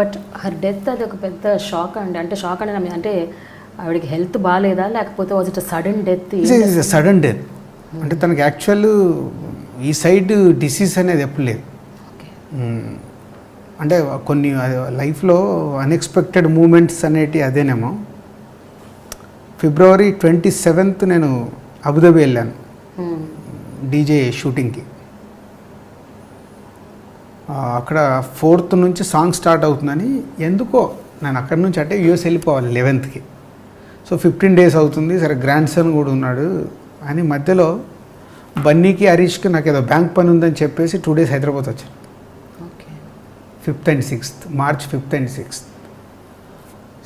But her death అది ఒక పెద్ద షాక్ అండి. అంటే షాక్ అంటే ఆవిడకి హెల్త్ బాగాలేదా, లేకపోతే was it sudden death? Sudden death. అంటే తనకి యాక్చువల్ ఈ సైడ్ డిసీజ్ అనేది ఎప్పుడు లేదు. అంటే కొన్ని లైఫ్లో అన్ఎక్స్పెక్టెడ్ మూమెంట్స్ అనేటివి అదేనేమో. February 27th నేను అబుదాబి వెళ్ళాను డీజే షూటింగ్కి. అక్కడ 4th నుంచి సాంగ్ స్టార్ట్ అవుతుందని ఎందుకో నేను అక్కడి నుంచి అంటే యూఎస్ వెళ్ళిపోవాలి 11th. సో 15 days అవుతుంది, సరే గ్రాండ్ సన్ కూడా ఉన్నాడు అని మధ్యలో బన్నీకి హరీష్కి నాకు ఏదో బ్యాంక్ పని ఉందని చెప్పేసి 2 days హైదరాబాద్ వచ్చాను. 5th and 6th, March 5th and 6th.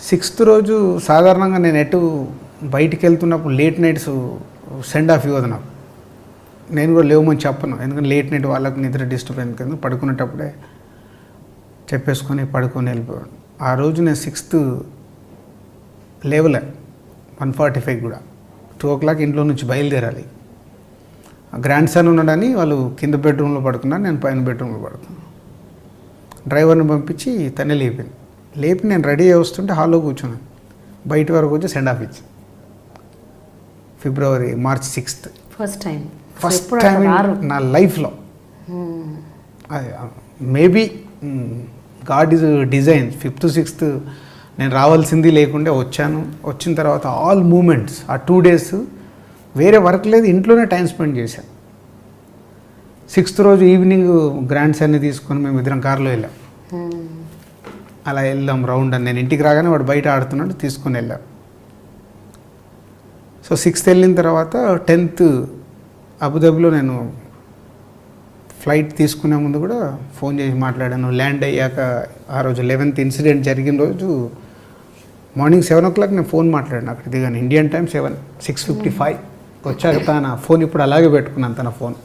6th రోజు సాధారణంగా నేను ఎటు బయటికి వెళ్తున్నప్పుడు లేట్ నైట్స్ సెండ్ ఆఫ్ ఇవ్వదు నాకు. నేను కూడా లేవమని చెప్పను, ఎందుకంటే లేట్ నైట్ వాళ్ళకు నిద్ర డిస్టర్బ్ అయింది కదా, పడుకునేటప్పుడే చెప్పేసుకొని పడుకొని వెళ్ళిపోయాను. ఆ రోజు నేను 6th లేవలే, 1:45 కూడా 2 o'clock ఇంట్లో నుంచి బయలుదేరాలి. గ్రాండ్ సన్ ఉన్నాడని వాళ్ళు కింద బెడ్రూమ్లో పడుకున్నారు, నేను పైన బెడ్రూమ్లో పడుకున్నాను. డ్రైవర్ని పంపించి తనే లేపి నేను రెడీ అయ్యి వస్తుంటే హాల్లో కూర్చున్నాను. బయట వరకు వచ్చి సెండ్ ఆఫ్ ఇచ్చి March 6th ఫస్ట్ టైం నా లైఫ్లో. Maybe God is design. 5th 6th నేను రావాల్సింది లేకుండే వచ్చాను. వచ్చిన తర్వాత ఆల్ మూమెంట్స్ ఆ 2 days వేరే వర్క్ లేదు, ఇంట్లోనే టైం స్పెండ్ చేశాను. 6th రోజు ఈవినింగ్ గ్రాండ్ సన్ని తీసుకొని మేము ఇద్దరం కార్లో వెళ్ళాం. అలా వెళ్ళాం రౌండ్ అని. నేను ఇంటికి రాగానే వాడు బయట ఆడుతున్నాడు, తీసుకొని వెళ్ళాం. సో 6th వెళ్ళిన తర్వాత 10th అబుదాబిలో నేను ఫ్లైట్ తీసుకునే ముందు కూడా ఫోన్ చేసి మాట్లాడాను. ల్యాండ్ అయ్యాక ఆ రోజు 11th ఇన్సిడెంట్ జరిగిన రోజు మార్నింగ్ 7 o'clock నేను ఫోన్ మాట్లాడాను అక్కడ దిగాను. ఇండియన్ టైం 6:55 వచ్చాక తన ఫోన్ ఇప్పుడు అలాగే పెట్టుకున్నాను తన ఫోన్.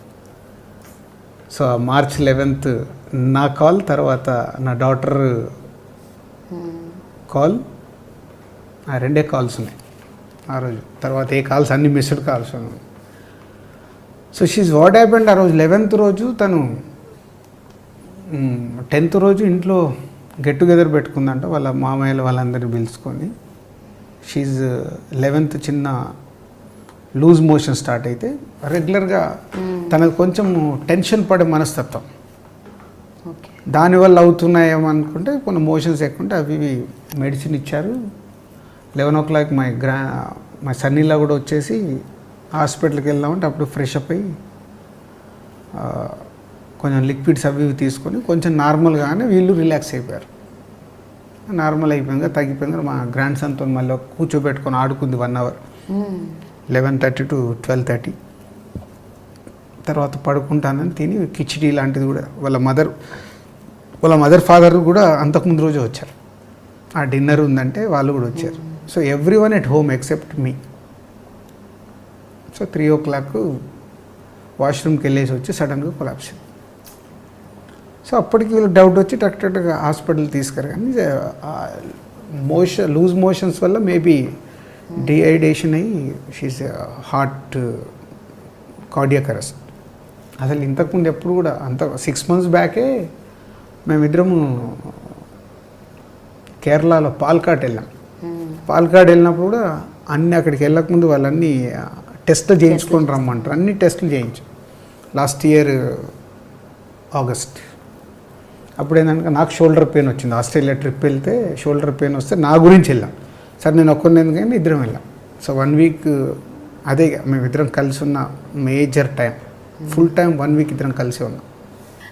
సో March 11th నా కాల్, తర్వాత నా డాటర్ కాల్, ఆ 2 కాల్స్ ఉన్నాయి ఆ రోజు. తర్వాత ఏ కాల్స్ అన్ని మిస్డ్ కాల్స్ ఉన్నాయి. So she's what happened. ఆ రోజు 11th రోజు తను 10th రోజు ఇంట్లో గెట్ టుగెదర్ పెట్టుకుందంట వాళ్ళ మామయ్యలు వాళ్ళందరినీ పిలుచుకొని. షీజ్ 11th చిన్న లూజ్ మోషన్ స్టార్ట్ అయితే రెగ్యులర్గా తనకు కొంచెం టెన్షన్ పడే మనస్తత్వం, దానివల్ల అవుతున్నాయేమో అనుకుంటే కొన్ని మోషన్స్ ఎక్కుంటే అవి మెడిసిన్ ఇచ్చారు. 11 o'clock మా సన్నీలా కూడా వచ్చేసి హాస్పిటల్కి వెళ్దామంటే అప్పుడు ఫ్రెష్ అప్ అయ్యి కొంచెం లిక్విడ్స్ అవి తీసుకొని కొంచెం నార్మల్గానే వీళ్ళు రిలాక్స్ అయిపోయారు. నార్మల్ అయిపోయాక తగ్గిపోయింది. మా గ్రాండ్ సన్తో మళ్ళీ కూర్చోబెట్టుకొని ఆడుకుంది 1 hour, 11:30 to 12:30. తర్వాత పడుకుంటానని తిని కిచిడి లాంటిది కూడా వాళ్ళ మదర్ ఫాదర్ కూడా అంతకుముందు రోజు వచ్చారు. ఆ డిన్నర్ ఉందంటే వాళ్ళు కూడా వచ్చారు. So everyone at home except me. So 3 o'clock వాష్రూమ్కి వెళ్ళేసి వచ్చి సడన్గా కొలాప్స్. సో అప్పటికి వీళ్ళు డౌట్ వచ్చి టక్గా హాస్పిటల్ తీసుకురా. కానీ లూజ్ మోషన్స్ వల్ల మేబీ డిహైడ్రేషన్ అయ్యి షీస్ హార్ట్ కార్డియాక్ అరెస్ట్. అసలు ఇంతకుముందు ఎప్పుడు కూడా 6 months బ్యాకే మేమిద్దరము కేరళలో పాల్కాడ్ వెళ్ళాం. పాల్కాడ్ వెళ్ళినప్పుడు కూడా అక్కడికి వెళ్ళకముందు వాళ్ళన్నీ టెస్ట్లు చేయించుకొని రమ్మంటారు. అన్ని టెస్టులు చేయించాం లాస్ట్ ఇయర్ August. అప్పుడు ఏంటంటే నాకు షోల్డర్ పెయిన్ వచ్చింది. ఆస్ట్రేలియా ట్రిప్ వెళ్తే షోల్డర్ పెయిన్ వస్తే నా గురించి వెళ్ళాం. సరే నేను ఒక్కరిని ఎందుకని ఇద్దరం వెళ్ళాం. సో 1 week అదే మేమిద్దరం కలిసి ఉన్న major time, full time 1 week ఇద్దరం కలిసి ఉన్నాం.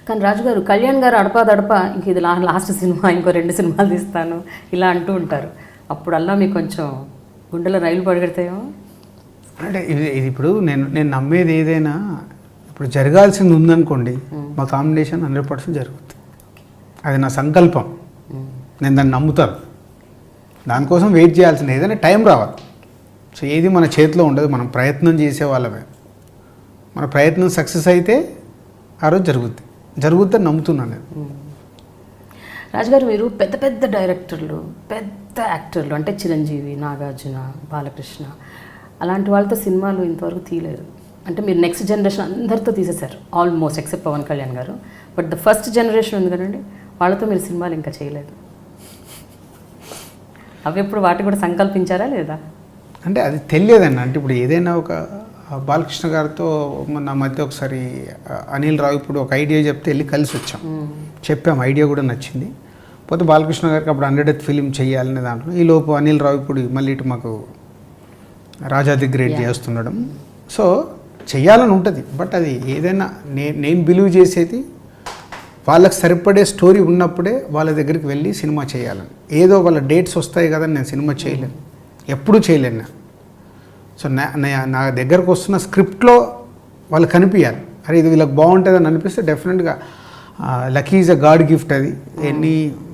కానీ రాజు గారు, కళ్యాణ్ గారు అడపాదడప ఇంక ఇది లాస్ట్ సినిమా, ఇంకో 2 సినిమాలు తీస్తాను ఇలా అంటూ ఉంటారు. అప్పుడల్లా మీకు కొంచెం గుండెలో రైలు పడగడతాయో? అంటే ఇది ఇప్పుడు నేను నమ్మేది ఏదైనా ఇప్పుడు జరగాల్సింది ఉందనుకోండి, మా కాంబినేషన్ 100% జరుగుతుంది. అది నా సంకల్పం, నేను దాన్ని నమ్ముతాను. దానికోసం వెయిట్ చేయాల్సింది, ఏదైనా టైం రావాలి. సో ఏది మన చేతిలో ఉండదు, మనం ప్రయత్నం చేసేవాళ్ళమే. మన ప్రయత్నం సక్సెస్ అయితే ఆ రోజు జరుగుద్దని నమ్ముతున్నాను నేను. రాజుగారు, మీరు పెద్ద పెద్ద డైరెక్టర్లు, పెద్ద యాక్టర్లు అంటే చిరంజీవి, నాగార్జున, బాలకృష్ణ అలాంటి వాళ్ళతో సినిమాలు ఇంతవరకు తీయలేదు. అంటే మీరు నెక్స్ట్ జనరేషన్ అందరితో తీసేశారు ఆల్మోస్ట్, ఎక్సెప్ట్ పవన్ కళ్యాణ్ గారు. బట్ ద ఫస్ట్ జనరేషన్ ఉంది కదండి, వాళ్ళతో మీరు సినిమాలు ఇంకా చేయలేదు. అవి ఎప్పుడు వాటి కూడా సంకల్పించారా లేదా? అంటే అది తెలియదండి. అంటే ఇప్పుడు ఏదైనా ఒక బాలకృష్ణ గారితో నా మధ్య ఒకసారి అనిల్ రావు ఇప్పుడు ఒక ఐడియా చెప్తే వెళ్ళి కలిసి వచ్చాం, చెప్పాం, ఐడియా కూడా నచ్చింది. పోతే బాలకృష్ణ గారికి అప్పుడు 100th ఫిలిం చేయాలనే దాంట్లో ఈ లోపు అనిల్ రావు ఇప్పుడు మళ్ళీ ఇటు మాకు రాజా ది గ్రేట్ చేస్తుండడం. సో చెయ్యాలని ఉంటుంది, బట్ అది ఏదైనా నేను బిలీవ్ చేసేది వాళ్ళకి సరిపడే స్టోరీ ఉన్నప్పుడే వాళ్ళ దగ్గరికి వెళ్ళి సినిమా చేయాలని. ఏదో వాళ్ళ డేట్స్ వస్తాయి కదా నేను సినిమా చేయలేను, ఎప్పుడూ చేయలేను నేను. సో నా దగ్గరకు వస్తున్న స్క్రిప్ట్లో వాళ్ళు కనిపించాలి, అరే ఇది వీళ్ళకి బాగుంటుంది అని అనిపిస్తే డెఫినెట్గా lucky is a God gift. అది ఎన్ని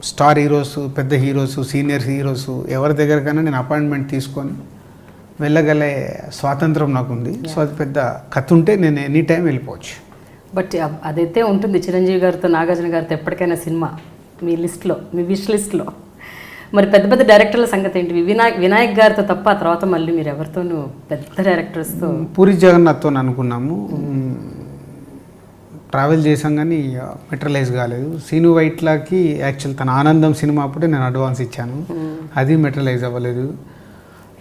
స్టార్ హీరోస్, పెద్ద హీరోస్, సీనియర్ హీరోస్ ఎవరి దగ్గరకైనా నేను అపాయింట్మెంట్ తీసుకొని వెళ్ళగలే స్వాతంత్రం నాకుంది. సో అది పెద్ద కథ ఉంటే నేను ఎనీ టైం వెళ్ళిపోవచ్చు. బట్ అదైతే ఉంటుంది చిరంజీవి గారితో, నాగార్జున గారితో ఎప్పటికైనా సినిమా మీ లిస్ట్లో, మీ విష్ లిస్ట్లో. మరి పెద్ద పెద్ద డైరెక్టర్ల సంగతి ఏంటి? వినాయక్ గారితో తప్ప ఆ తర్వాత మళ్ళీ మీరు ఎవరితోనూ పెద్ద డైరెక్టర్స్తో? పూరి జగన్నాథ్తో అనుకున్నాము, ట్రావెల్ చేసాం కానీ మెటీరియలైజ్ కాలేదు. సీను వైట్లాకి యాక్చువల్ తన ఆనందం సినిమా అప్పుడే నేను అడ్వాన్స్ ఇచ్చాను, అది మెటీరియలైజ్ అవ్వలేదు.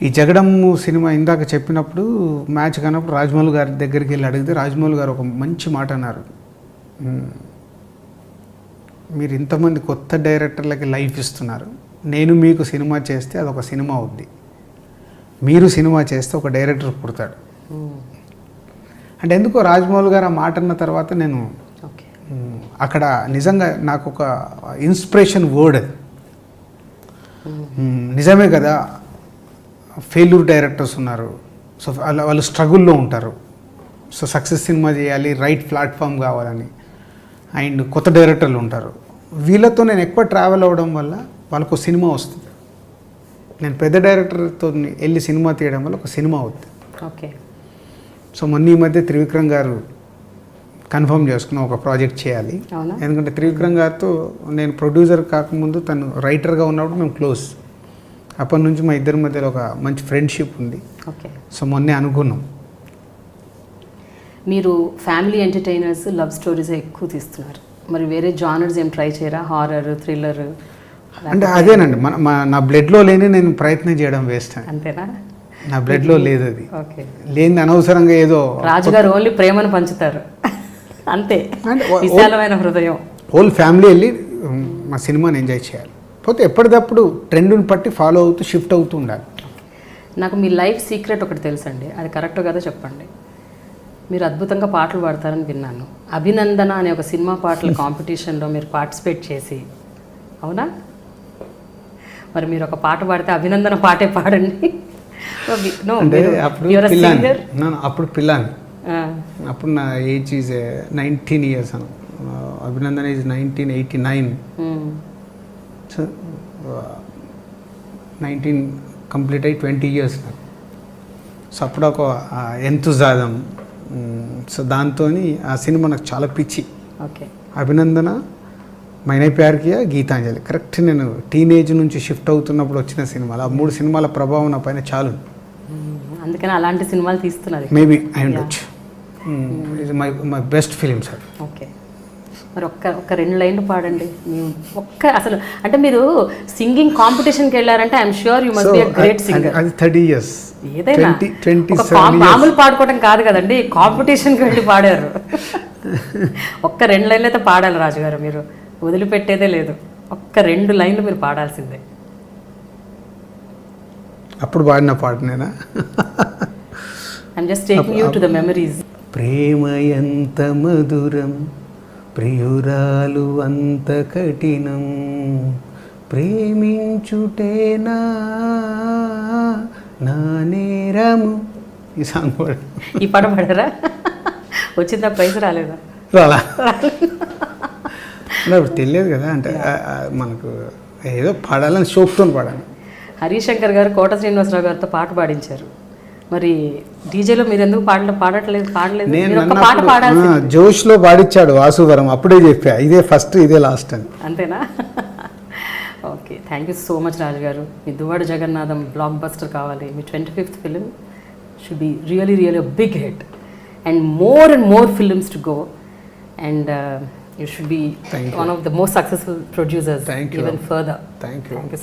ఈ జగడమ్ము సినిమా ఇందాక చెప్పినప్పుడు మ్యాచ్ కానప్పుడు రాజమౌళి గారి దగ్గరికి వెళ్ళి అడిగితే రాజమౌళి గారు ఒక మంచి మాట అన్నారు, మీరు ఇంతమంది కొత్త డైరెక్టర్లకి లైఫ్ ఇస్తున్నారు, నేను మీకు సినిమా చేస్తే అదొక సినిమా అవుద్ది, మీరు సినిమా చేస్తే ఒక డైరెక్టర్ పుడతాడు. అంటే ఎందుకో రాజమౌళి గారు ఆ మాట అన్న తర్వాత నేను అక్కడ నిజంగా నాకు ఒక ఇన్స్పిరేషన్ వర్డ్ అది. నిజమే కదా, ఫెయిల్యూర్ డైరెక్టర్స్ ఉన్నారు, సో వాళ్ళు స్ట్రగుల్లో ఉంటారు, సో సక్సెస్ సినిమా చేయాలి, రైట్ ప్లాట్ఫామ్ కావాలని, అండ్ కొత్త డైరెక్టర్లు ఉంటారు. వీళ్ళతో నేను ఎక్కువ ట్రావెల్ అవ్వడం వల్ల వాళ్ళకు సినిమా వస్తుంది. నేను పెద్ద డైరెక్టర్తో వెళ్ళి సినిమా తీయడం వల్ల ఒక సినిమా అవుతుంది. ఓకే. సో మొన్న ఈ మధ్య త్రివిక్రమ్ గారు కన్ఫర్మ్ చేసుకున్నాం ఒక ప్రాజెక్ట్ చేయాలి. ఎందుకంటే త్రివిక్రమ్ గారితో నేను ప్రొడ్యూసర్ కాకముందు తను రైటర్గా ఉన్నప్పుడు మేము క్లోజ్, అప్పటి నుంచి మా ఇద్దరి మధ్యలో ఒక మంచి ఫ్రెండ్షిప్ ఉంది. ఓకే. సో మొన్నే అనుకున్నాం. మీరు ఫ్యామిలీ ఎంటర్టైనర్స్, లవ్ స్టోరీస్ ఎక్కువ తీస్తున్నారు, మరి వేరే జానర్స్ ఏం ట్రై చేయరా? Horror, thriller? అంటే అదేనండి నా బ్లడ్లో లేని నేను ప్రయత్నం చేయడం వేస్ట్. అంతేనా? నా బ్లడ్లో లేదు అది. ఓకే. లేని అనవసరంగా ఏదో. రాజుగారు ఓన్లీ ప్రేమను పంచుతారు అంతే, విశాలమైన హృదయం. హోల్ ఫ్యామిలీ వెళ్ళి మా సినిమాని ఎంజాయ్ చేయాలి, పోతే ఎప్పటికప్పుడు ట్రెండ్ని పట్టి ఫాలో అవుతూ షిఫ్ట్ అవుతూ ఉండాలి. నాకు మీ లైఫ్ సీక్రెట్ ఒకటి తెలుసండి, అది కరెక్ట్ కదా చెప్పండి. మీరు అద్భుతంగా పాటలు పాడతారని విన్నాను. అభినందన అనే ఒక సినిమా పాటల కాంపిటీషన్లో మీరు పార్టిసిపేట్ చేసి, అవునా? మరి మీరు ఒక పాట పాడితే అభినందన పాటే పాడండి. అప్పుడు పిల్లాని, అప్పుడు నా age is 19 years. Abhinandana is 1989. So 19 complete అయ్యి 20 years నాకు. సో అప్పుడు ఒక ఎంతుజాదం, సో దాంతో ఆ సినిమా నాకు చాలా పిచ్చి. ఓకే. అభినందన, మైనే ప్యార్ కియా, గీతాంజలి కరెక్ట్ నేను టీనేజ్ నుంచి షిఫ్ట్ అవుతున్నప్పుడు వచ్చిన సినిమాలు. ఆ 3 సినిమాల ప్రభావం నా పైన చాలు, అందుకని అలాంటి సినిమాలు తీస్తున్నారు. మేబీ ఐ ఉండొచ్చు. ఇది my best film sir. Okay. మరి ఒక్క 2 లైన్లు పాడండి. అసలు అంటే మీరు సింగింగ్ కాంపిటీషన్కి వెళ్ళారంటే I'm sure you must be a great singer. అది 30 years. ఏదైనా మామూలు పాడుకోవడం కాదు కదండి, కాంపిటీషన్కి వెళ్ళి పాడారు. ఒక్క 2 లైన్లు అయితే పాడాలి రాజుగారు, మీరు వదిలిపెట్టేదే లేదు. ఒక్క 2 లైన్లు మీరు పాడాల్సిందే. అప్పుడు పాడిన పాటనేనా? I'm just taking you to the memories. ప్రేమ ఎంత మధురం, ప్రియురాలు అంత కఠినం, ప్రేమించుటేనా నా నేరము. ఈ సాంగ్ పాడు. ఈ పాట పాడారా? వచ్చిందా? ప్రైజ్ రాలేదా? రాలా. తెలియదు కదా, అంటే మనకు ఏదో పాడాలని షోక్తో పాడాలి. హరీష్ శంకర్ గారు కోట శ్రీనివాసరావు గారితో పాట పాడించారు. మరి డీజేలో మీరు ఎందుకు పాడలేదు? జోష్లో పాడించాడు వాసువరం, అప్పుడే చెప్పా ఇదే ఫస్ట్ ఇదే లాస్ట్ అని. అంతేనా? Okay. Thank you so much Raju garu. మీ దువ్వాడ జగన్నాథం బ్లాక్ బస్టర్ కావాలి. మీ 25th film should be really really big hit and more films to go and you should be one of the most successful producers even further. Thank you.